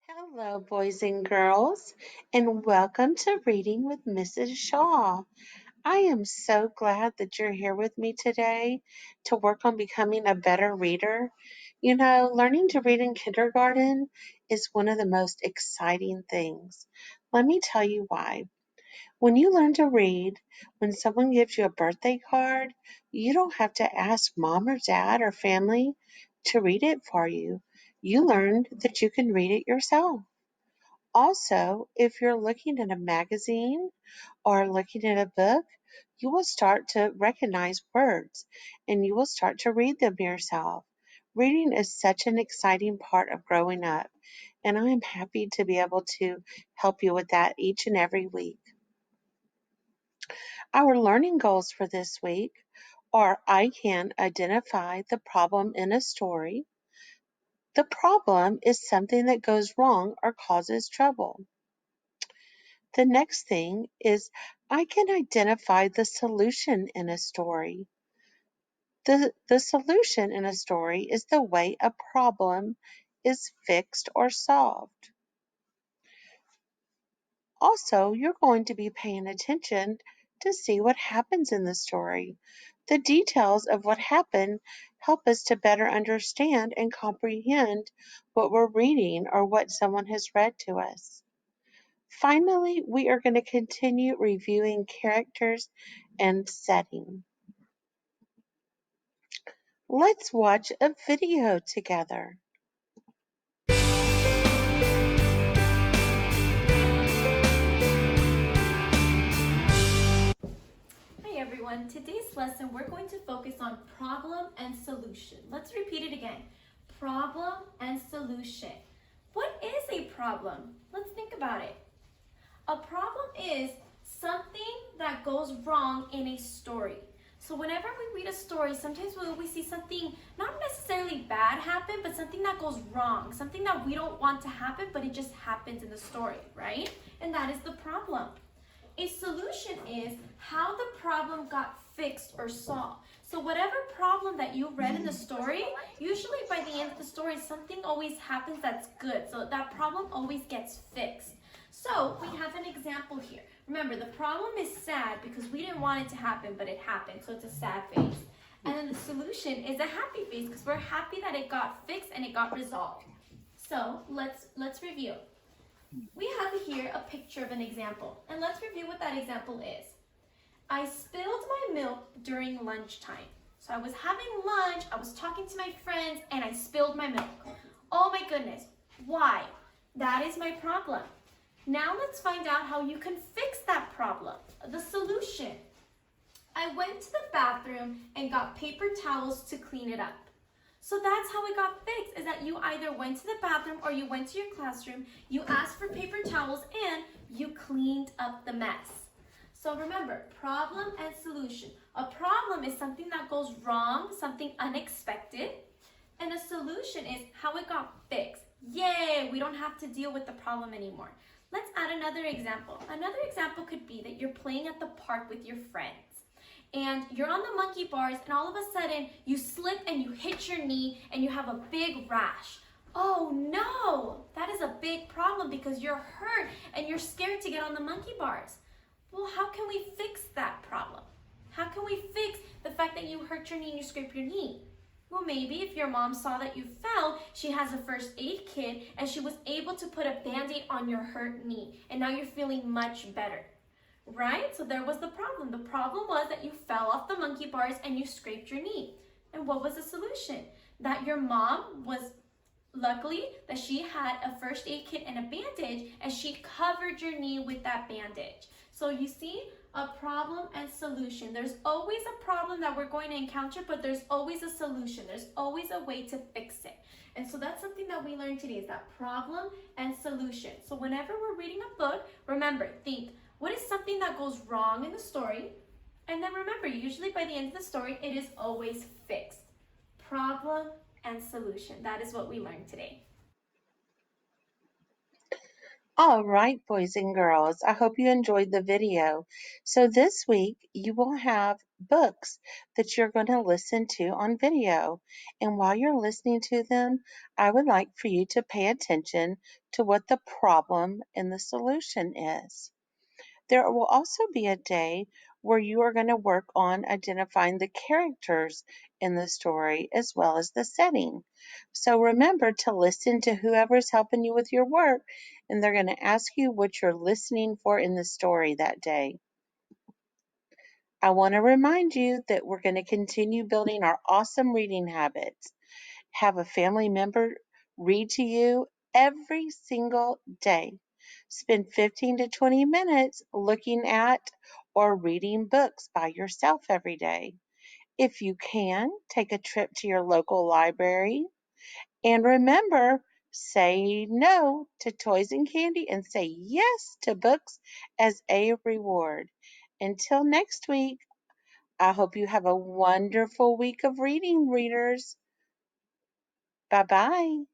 Hello, boys and girls, and welcome to Reading with Mrs. Shaw. I am so glad that you're here with me today to work on becoming a better reader. Learning to read in kindergarten is one of the most exciting things. Let me tell you why. When you learn to read, when someone gives you a birthday card, you don't have to ask mom or dad or family to read it for you. You learned that you can read it yourself. Also, if you're looking at a magazine or looking at a book, you will start to recognize words and you will start to read them yourself. Reading is such an exciting part of growing up, and I'm happy to be able to help you with that each and every week. Our learning goals for this week are I can identify the problem in a story. The problem is something that goes wrong or causes trouble. The next thing is I can identify the solution in a story. The solution in a story is the way a problem is fixed or solved. Also, you're going to be paying attention to see what happens in the story. The details of what happened help us to better understand and comprehend what we're reading or what someone has read to us. Finally, we are going to continue reviewing characters and setting. Let's watch a video together. Hi everyone, today's lesson we're going to focus on problem and solution. Let's repeat it again. Problem and solution. What is a problem? Let's think about it. A problem is something that goes wrong in a story. So whenever we read a story, sometimes we see something not necessarily bad happen, but something that goes wrong, something that we don't want to happen, but it just happens in the story, right? And that is the problem. A solution is how the problem got fixed or solved. So whatever problem that you read in the story, usually by the end of the story, something always happens that's good. So that problem always gets fixed. So we have an example here. Remember, the problem is sad because we didn't want it to happen, but it happened. So it's a sad face. And then the solution is a happy face because we're happy that it got fixed and it got resolved. So let's review. We have here a picture of an example, and let's review what that example is. I spilled my milk during lunchtime. So I was having lunch, I was talking to my friends, and I spilled my milk. Oh my goodness, why? That is my problem. Now let's find out how you can fix that problem, the solution. I went to the bathroom and got paper towels to clean it up. So that's how it got fixed, is that you either went to the bathroom or you went to your classroom, you asked for paper towels, and you cleaned up the mess. So remember, problem and solution. A problem is something that goes wrong, something unexpected, and a solution is how it got fixed. Yay, we don't have to deal with the problem anymore. Let's add another example. Another example could be that you're playing at the park with your friends. And you're on the monkey bars, and all of a sudden you slip and you hit your knee and you have a big rash. Oh no, that is a big problem because you're hurt and you're scared to get on the monkey bars. Well, how can we fix that problem? How can we fix the fact that you hurt your knee and you scraped your knee? Well, maybe if your mom saw that you fell, she has a first aid kit and she was able to put a band-aid on your hurt knee, and now you're feeling much better. Right? So there was the problem. The problem was that you fell off the monkey bars and you scraped your knee. And what was the solution? That your mom was luckily that she had a first aid kit and a bandage, and she covered your knee with that bandage. So you see, a problem and solution. There's always a problem that we're going to encounter, but there's always a solution. There's always a way to fix it. And so that's something that we learned today, is that problem and solution. So whenever we're reading a book, remember, think, what is something that goes wrong in the story? And then remember, usually by the end of the story, it is always fixed. Problem and solution. That is what we learned today. All right, boys and girls, I hope you enjoyed the video. So this week you will have books that you're going to listen to on video. And while you're listening to them, I would like for you to pay attention to what the problem and the solution is. There will also be a day where you are going to work on identifying the characters in the story as well as the setting. So remember to listen to whoever's helping you with your work, and they're going to ask you what you're listening for in the story that day. I want to remind you that we're going to continue building our awesome reading habits. Have a family member read to you every single day. Spend 15 to 20 minutes looking at or reading books by yourself every day. If you can, take a trip to your local library. And remember, say no to toys and candy and say yes to books as a reward. Until next week, I hope you have a wonderful week of reading, readers. Bye bye.